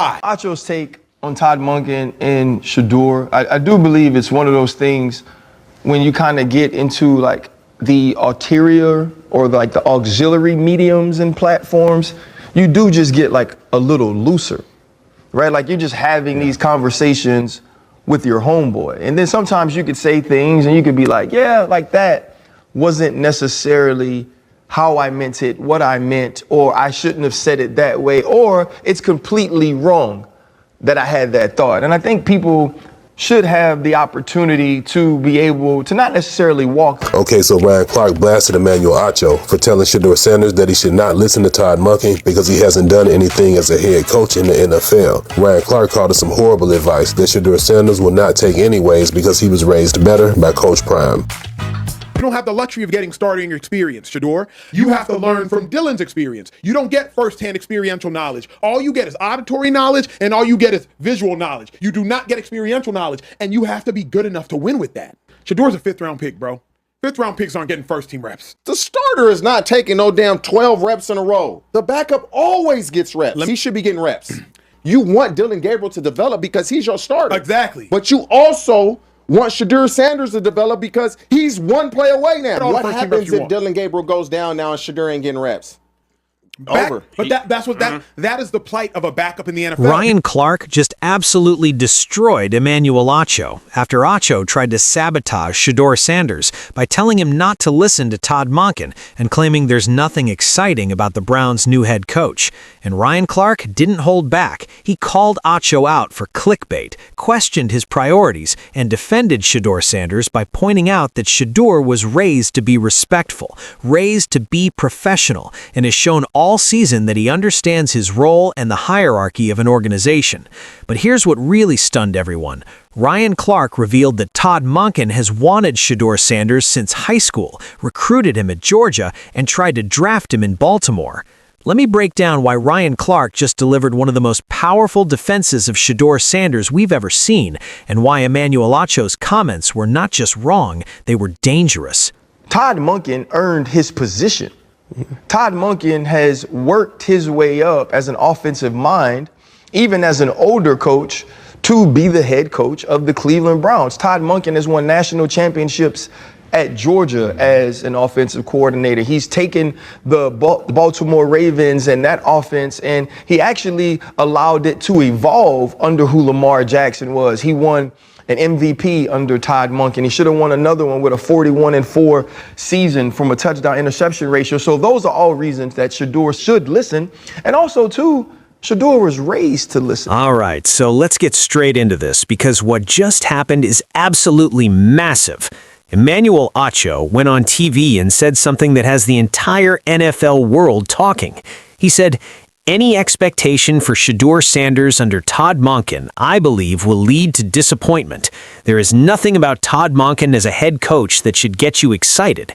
Why? Acho's take on Todd Monken and Shedeur, I do believe it's one of those things when you kind of get into like the ulterior or like the auxiliary mediums and platforms, you do just get like a little looser, right? Like you're just having these conversations with your homeboy. And then sometimes you could say things and you could be like, yeah, like that wasn't necessarily how I meant it, what I meant, or I shouldn't have said it that way, or it's completely wrong that I had that thought. And I think people should have the opportunity to be able to not necessarily walk. Okay, so Ryan Clark blasted Emmanuel Acho for telling Shedeur Sanders that he should not listen to Todd Monken because he hasn't done anything as a head coach in the NFL. Ryan Clark called it some horrible advice that Shedeur Sanders will not take anyways because he was raised better by Coach Prime. You don't have the luxury of getting starting experience, Shedeur. You have to learn from Dylan's experience. You don't get firsthand experiential knowledge. All you get is auditory knowledge and all you get is visual knowledge. You do not get experiential knowledge, and you have to be good enough to win with that. Shedeur's a 5th round pick, bro. 5th round picks aren't getting first team reps. The starter is not taking no damn 12 reps in a row. The backup always gets reps. He should be getting reps. You want Dylan Gabriel to develop because he's your starter. Exactly. But you also want Shedeur Sanders to develop because he's one play away now. What happens if Dylan Gabriel goes down now and Shedeur ain't getting reps? Over. But that is the plight of a backup in the NFL. Ryan Clark just absolutely destroyed Emmanuel Acho after Acho tried to sabotage Shedeur Sanders by telling him not to listen to Todd Monken and claiming there's nothing exciting about the Browns' new head coach. And Ryan Clark didn't hold back. He called Acho out for clickbait, questioned his priorities, and defended Shedeur Sanders by pointing out that Shedeur was raised to be respectful, raised to be professional, and has shown all season that he understands his role and the hierarchy of an organization. But here's what really stunned everyone. Ryan Clark revealed that Todd Monken has wanted Shedeur Sanders since high school, recruited him at Georgia, and tried to draft him in Baltimore. Let me break down why Ryan Clark just delivered one of the most powerful defenses of Shedeur Sanders we've ever seen, and why Emmanuel Acho's comments were not just wrong, they were dangerous. Todd Monken earned his position. Todd Monken has worked his way up as an offensive mind, even as an older coach, to be the head coach of the Cleveland Browns. Todd Monken has won national championships at Georgia as an offensive coordinator. He's taken the Baltimore Ravens and that offense, and he actually allowed it to evolve under who Lamar Jackson was. He won an MVP under Todd Monken. He should have won another one with a 41-4 season from a touchdown interception ratio. So those are all reasons that Shedeur should listen. And also, too, Shedeur was raised to listen. All right, so let's get straight into this because what just happened is absolutely massive. Emmanuel Acho went on TV and said something that has the entire NFL world talking. He said, "Any expectation for Shedeur Sanders under Todd Monken, I believe, will lead to disappointment. There is nothing about Todd Monken as a head coach that should get you excited.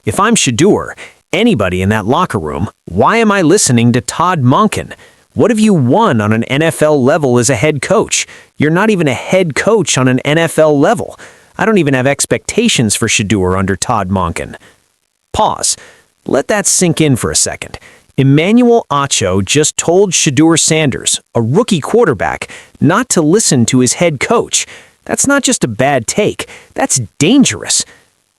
If I'm Shedeur, anybody in that locker room, why am I listening to Todd Monken? What have you won on an NFL level as a head coach? You're not even a head coach on an NFL level. I don't even have expectations for Shedeur under Todd Monken." Pause. Let that sink in for a second. Emmanuel Acho just told Shedeur Sanders, a rookie quarterback, not to listen to his head coach. That's not just a bad take, that's dangerous.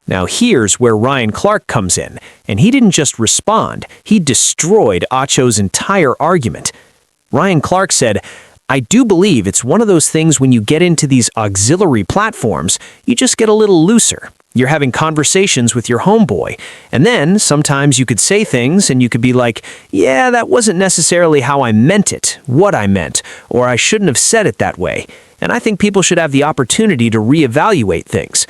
Now here's where Ryan Clark comes in, and he didn't just respond, he destroyed Acho's entire argument. Ryan Clark said, "I do believe it's one of those things when you get into these auxiliary platforms, you just get a little looser. You're having conversations with your homeboy, and then sometimes you could say things and you could be like, yeah, that wasn't necessarily how I meant it, what I meant, or I shouldn't have said it that way. And I think people should have the opportunity to reevaluate things.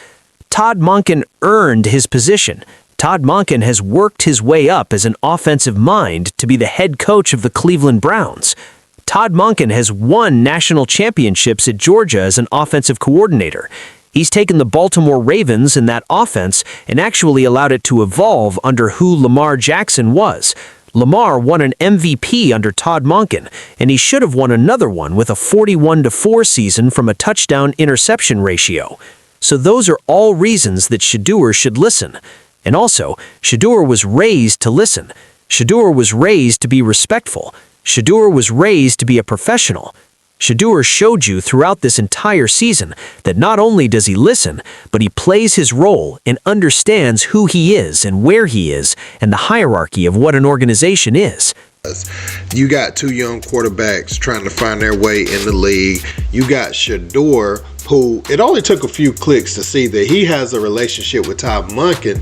Todd Monken earned his position. Todd Monken has worked his way up as an offensive mind to be the head coach of the Cleveland Browns. Todd Monken has won national championships at Georgia as an offensive coordinator. He's taken the Baltimore Ravens and that offense and actually allowed it to evolve under who Lamar Jackson was. Lamar won an MVP under Todd Monken, and he should have won another one with a 41-4 season from a touchdown-interception ratio. So those are all reasons that Shedeur should listen. And also, Shedeur was raised to listen. Shedeur was raised to be respectful. Shedeur was raised to be a professional. Shedeur showed you throughout this entire season that not only does he listen, but he plays his role and understands who he is and where he is and the hierarchy of what an organization is. You got two young quarterbacks trying to find their way in the league. You got Shedeur, who it only took a few clicks to see that he has a relationship with Todd Monken,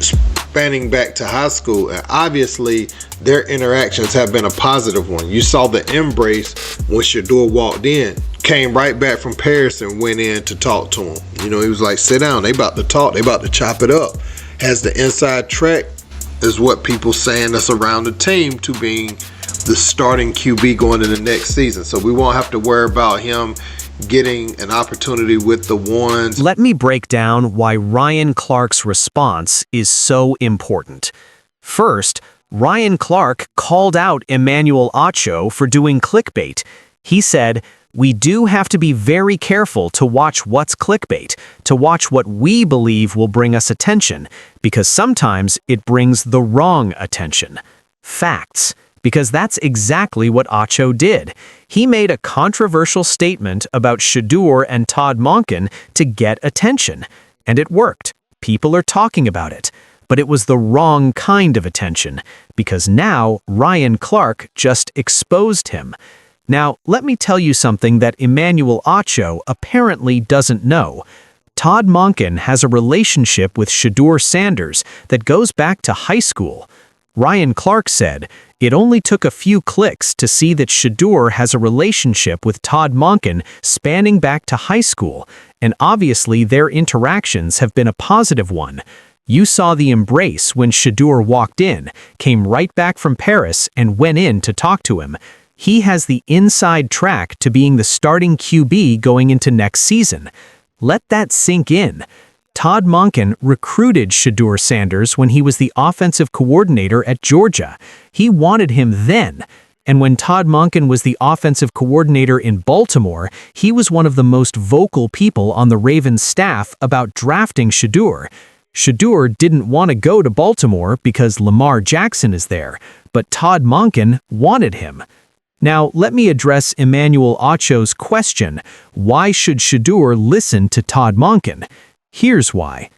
spanning back to high school, and obviously their interactions have been a positive one. You saw the embrace when Shedeur walked in, came right back from Paris and went in to talk to him. You know, he was like, sit down, they about to talk, they about to chop it up. Has the inside track, is what people saying that's around the team, to being the starting QB going into the next season. So we won't have to worry about him getting an opportunity with the ones. Let me break down why Ryan Clark's response is so important. First, Ryan Clark called out Emmanuel Acho for doing clickbait. He said, "We do have to be very careful to watch what's clickbait, to watch what we believe will bring us attention, because sometimes it brings the wrong attention." Facts. Because that's exactly what Acho did. He made a controversial statement about Shedeur and Todd Monken to get attention. And it worked. People are talking about it. But it was the wrong kind of attention, because now Ryan Clark just exposed him. Now, let me tell you something that Emmanuel Acho apparently doesn't know. Todd Monken has a relationship with Shedeur Sanders that goes back to high school. Ryan Clark said, "It only took a few clicks to see that Shedeur has a relationship with Todd Monken spanning back to high school, and obviously their interactions have been a positive one. You saw the embrace when Shedeur walked in, came right back from Paris and went in to talk to him. He has the inside track to being the starting QB going into next season. Let that sink in." Todd Monken recruited Shedeur Sanders when he was the offensive coordinator at Georgia. He wanted him then. And when Todd Monken was the offensive coordinator in Baltimore, he was one of the most vocal people on the Ravens staff about drafting Shedeur. Shedeur didn't want to go to Baltimore because Lamar Jackson is there, but Todd Monken wanted him. Now, let me address Emmanuel Acho's question, why should Shedeur listen to Todd Monken? Here's why.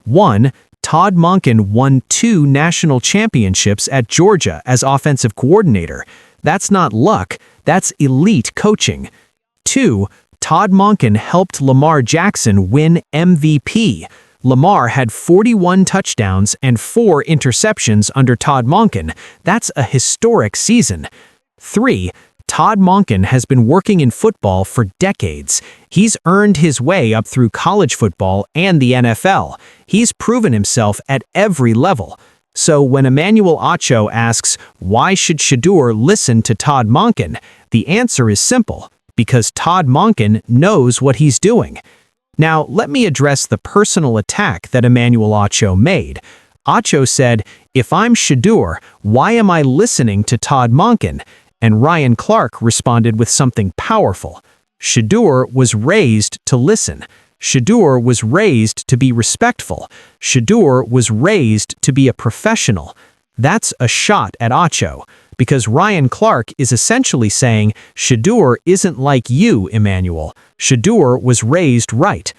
1. Todd Monken won 2 national championships at Georgia as offensive coordinator. That's not luck, that's elite coaching. 2. Todd Monken helped Lamar Jackson win MVP. Lamar had 41 touchdowns and 4 interceptions under Todd Monken. That's a historic season. 3. Todd Monken has been working in football for decades. He's earned his way up through college football and the NFL. He's proven himself at every level. So when Emmanuel Acho asks, why should Shedeur listen to Todd Monken? The answer is simple, because Todd Monken knows what he's doing. Now, let me address the personal attack that Emmanuel Acho made. Acho said, "If I'm Shedeur, why am I listening to Todd Monken?" And Ryan Clark responded with something powerful. Shedeur was raised to listen. Shedeur was raised to be respectful. Shedeur was raised to be a professional. That's a shot at Acho, because Ryan Clark is essentially saying, Shedeur isn't like you, Emmanuel. Shedeur was raised right.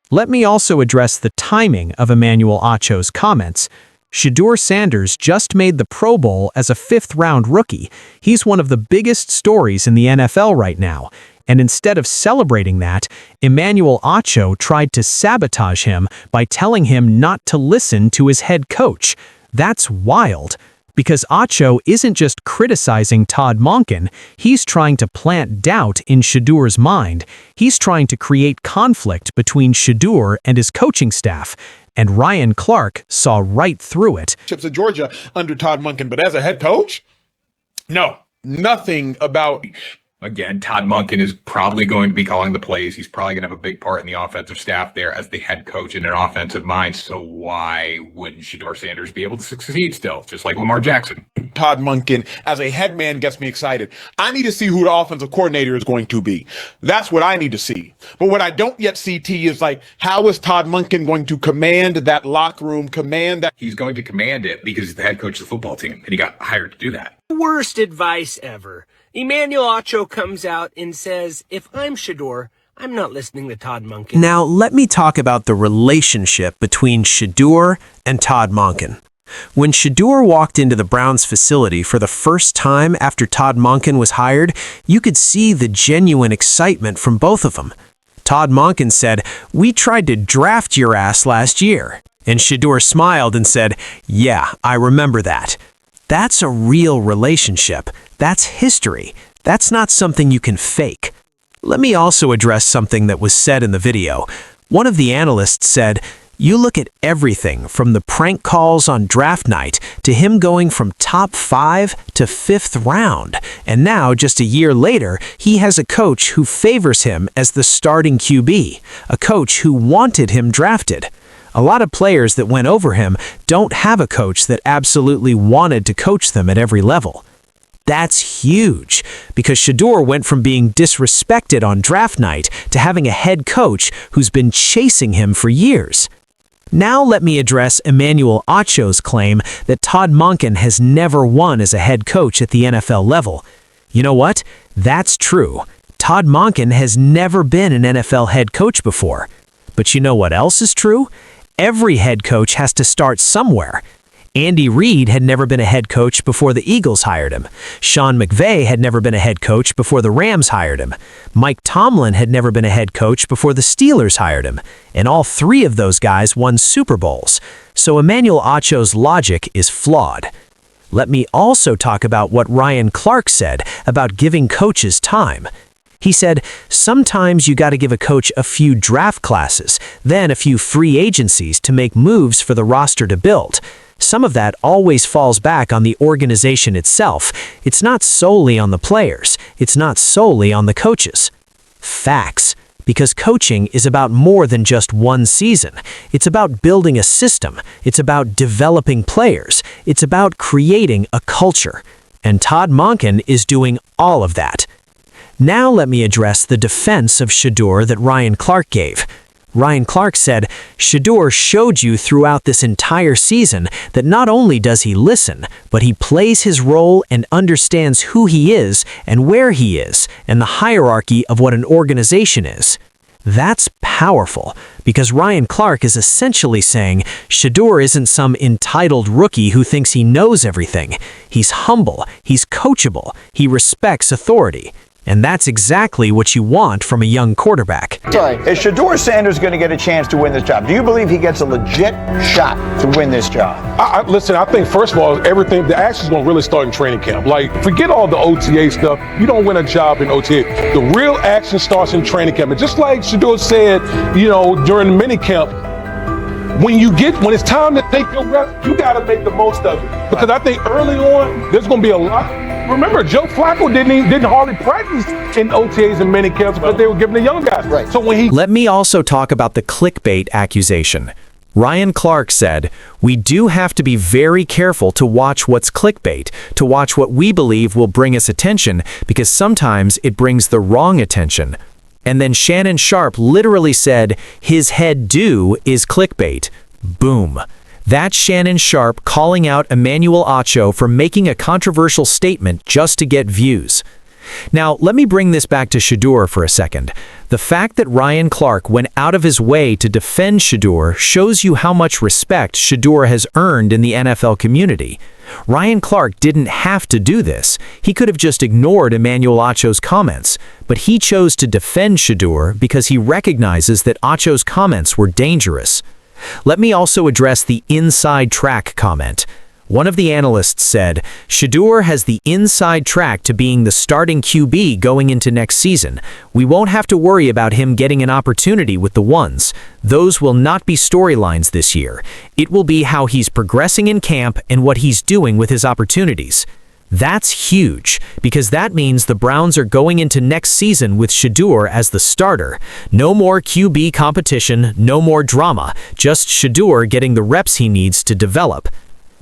Let me also address the timing of Emmanuel Acho's comments. Shedeur Sanders just made the Pro Bowl as a 5th-round rookie. He's one of the biggest stories in the NFL right now. And instead of celebrating that, Emmanuel Acho tried to sabotage him by telling him not to listen to his head coach. That's wild. Because Acho isn't just criticizing Todd Monken, he's trying to plant doubt in Shedeur's mind. He's trying to create conflict between Shedeur and his coaching staff. And Ryan Clark saw right through it. Chips at Georgia under Todd Monken, but as a head coach, no, nothing about. Again, Todd Monken is probably going to be calling the plays. He's probably going to have a big part in the offensive staff there as the head coach in an offensive mind. So why wouldn't Shedeur Sanders be able to succeed still, just like Lamar Jackson? Todd Monken as a head man gets me excited. I need to see who the offensive coordinator is going to be. That's what I need to see. But what I don't yet see, T, is like, how is Todd Monken going to command that locker room, command that? He's going to command it because he's the head coach of the football team, and he got hired to do that. Worst advice ever. Emmanuel Acho comes out and says, if I'm Shedeur, I'm not listening to Todd Monken. Now, let me talk about the relationship between Shedeur and Todd Monken. When Shedeur walked into the Browns facility for the first time after Todd Monken was hired, you could see the genuine excitement from both of them. Todd Monken said, "We tried to draft your ass last year." And Shedeur smiled and said, "Yeah, I remember that." That's a real relationship. That's history. That's not something you can fake. Let me also address something that was said in the video. One of the analysts said, "You look at everything from the prank calls on draft night to him going from top 5 to 5th round. And now, just a year later, he has a coach who favors him as the starting QB, a coach who wanted him drafted. A lot of players that went over him don't have a coach that absolutely wanted to coach them at every level." That's huge, because Shedeur went from being disrespected on draft night to having a head coach who's been chasing him for years. Now let me address Emmanuel Acho's claim that Todd Monken has never won as a head coach at the NFL level. You know what? That's true. Todd Monken has never been an NFL head coach before. But you know what else is true? Every head coach has to start somewhere. Andy Reid had never been a head coach before the Eagles hired him. Sean McVay had never been a head coach before the Rams hired him. Mike Tomlin had never been a head coach before the Steelers hired him. And all three of those guys won Super Bowls. So Emmanuel Acho's logic is flawed. Let me also talk about what Ryan Clark said about giving coaches time. He said, sometimes you got to give a coach a few draft classes, then a few free agencies to make moves for the roster to build. Some of that always falls back on the organization itself. It's not solely on the players. It's not solely on the coaches. Facts. Because coaching is about more than just one season. It's about building a system. It's about developing players. It's about creating a culture. And Todd Monken is doing all of that. Now let me address the defense of Shedeur that Ryan Clark gave. Ryan Clark said, Shedeur showed you throughout this entire season that not only does he listen, but he plays his role and understands who he is and where he is and the hierarchy of what an organization is. That's powerful, because Ryan Clark is essentially saying Shedeur isn't some entitled rookie who thinks he knows everything. He's humble, he's coachable, he respects authority. And that's exactly what you want from a young quarterback. Sorry, is Shedeur Sanders going to get a chance to win this job? Do you believe he gets a legit shot to win this job? Listen, I think, first of all, the action's going to really start in training camp. Like, forget all the OTA stuff. You don't win a job in OTA. The real action starts in training camp. And just like Shedeur said, during the mini camp, when it's time to take your rep, you got to make the most of it. Because I think early on, there's going to be a lot. Remember, Joe Flacco didn't hardly practice in OTAs and mini camps because they were giving the young guys. Right. So when Let me also talk about the clickbait accusation. Ryan Clark said, we do have to be very careful to watch what's clickbait, to watch what we believe will bring us attention, because sometimes it brings the wrong attention. And then Shannon Sharpe literally said, his head do is clickbait. Boom. That's Shannon Sharpe calling out Emmanuel Acho for making a controversial statement just to get views. Now, let me bring this back to Shedeur for a second. The fact that Ryan Clark went out of his way to defend Shedeur shows you how much respect Shedeur has earned in the NFL community. Ryan Clark didn't have to do this. He could have just ignored Emmanuel Acho's comments, but he chose to defend Shedeur because he recognizes that Acho's comments were dangerous. Let me also address the inside track comment. One of the analysts said, Shedeur has the inside track to being the starting QB going into next season. We won't have to worry about him getting an opportunity with the ones. Those will not be storylines this year. It will be how he's progressing in camp and what he's doing with his opportunities. That's huge, because that means the Browns are going into next season with Shedeur as the starter. No more QB competition, no more drama, just Shedeur getting the reps he needs to develop.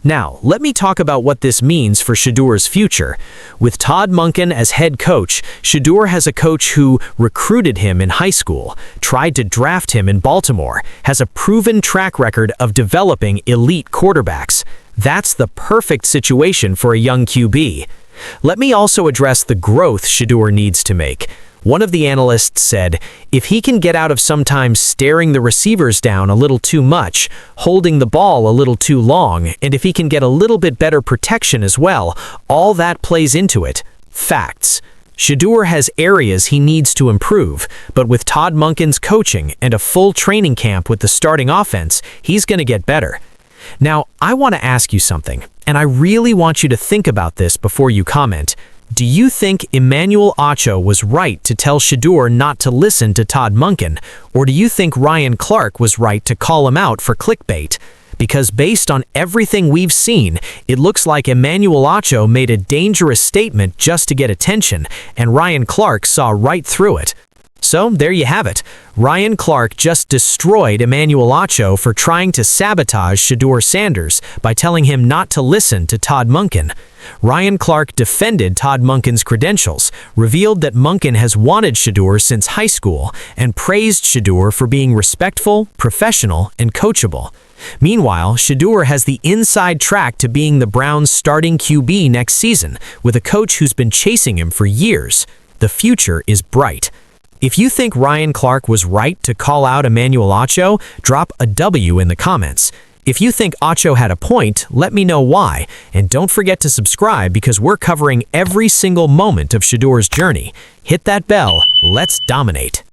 Now, let me talk about what this means for Shedeur's future. With Todd Monken as head coach, Shedeur has a coach who recruited him in high school, tried to draft him in Baltimore, has a proven track record of developing elite quarterbacks. That's the perfect situation for a young QB. Let me also address the growth Shedeur needs to make. One of the analysts said, if he can get out of sometimes staring the receivers down a little too much, holding the ball a little too long, and if he can get a little bit better protection as well, all that plays into it. Facts. Shedeur has areas he needs to improve, but with Todd Monken's coaching and a full training camp with the starting offense, he's going to get better. Now, I want to ask you something, and I really want you to think about this before you comment. Do you think Emmanuel Acho was right to tell Shedeur not to listen to Todd Monken, or do you think Ryan Clark was right to call him out for clickbait? Because based on everything we've seen, it looks like Emmanuel Acho made a dangerous statement just to get attention, and Ryan Clark saw right through it. So there you have it. Ryan Clark just destroyed Emmanuel Acho for trying to sabotage Shedeur Sanders by telling him not to listen to Todd Monken. Ryan Clark defended Todd Monken's credentials, revealed that Monken has wanted Shedeur since high school, and praised Shedeur for being respectful, professional, and coachable. Meanwhile, Shedeur has the inside track to being the Browns' starting QB next season, with a coach who's been chasing him for years. The future is bright. If you think Ryan Clark was right to call out Emmanuel Acho, drop a W in the comments. If you think Acho had a point, let me know why, and don't forget to subscribe because we're covering every single moment of Shedeur's journey. Hit that bell, let's dominate.